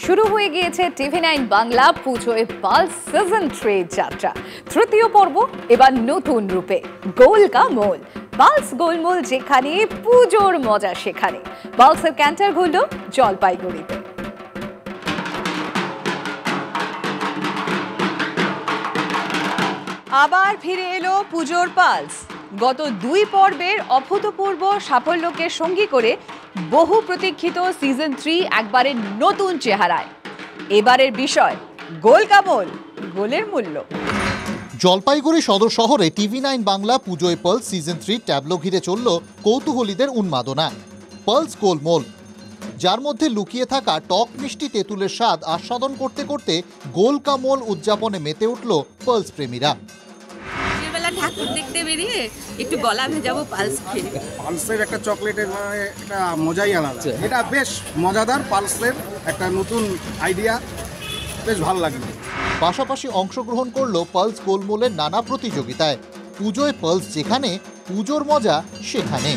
শুরু হয়ে গিয়েছে TV9 বাংলা পুজোয় পালস সিজন 3 যাত্রা। তৃতীয় পর্ব এবার নতুন রূপে গোল কা মোল। পালস গোলমোল যেখানে পুজোর মজা সেখানে পালসের ক্যান্টার ঘুরল জলপাইগুড়িতে। আবার ফিরে এলো পুজোর পালস। গত দুই পর্বের অভূতপূর্ব সাফল্যকে সঙ্গী করে বহু প্রতীক্ষিত সিজন 3 একবারে নতুন চেহারায়। এবারের বিষয় গোল কামল, গোলের মূল্য। জলপাইগুড়ি সদর শহরে TV9 বাংলা পুজোয় পালস সিজন 3 ট্যাবলো ঘিরে চলল কৌতূহলীদের উন্মাদনা। পালস গোলমোল, যার মধ্যে লুকিয়ে থাকা টক মিষ্টি তেঁতুলের স্বাদ আস্বাদন করতে করতে গোল কামল উদযাপনে মেতে উঠল পালস প্রেমীরা। ঠাকুর দেখতে বেরিয়ে একটু গলা ভেজাবো পালস খেয়ে। পালসের একটা চকলেটের একটা মজাই আলাদা, এটা বেশ মজাদার। পালসের একটা নতুন আইডিয়া, বেশ ভালো লাগলো। পাশাপাশি অংশগ্রহণ করলো পালস গোলমোলের নানা প্রতিযোগিতায়। পুজোয় পালস যেখানে, পুজোর মজা সেখানে।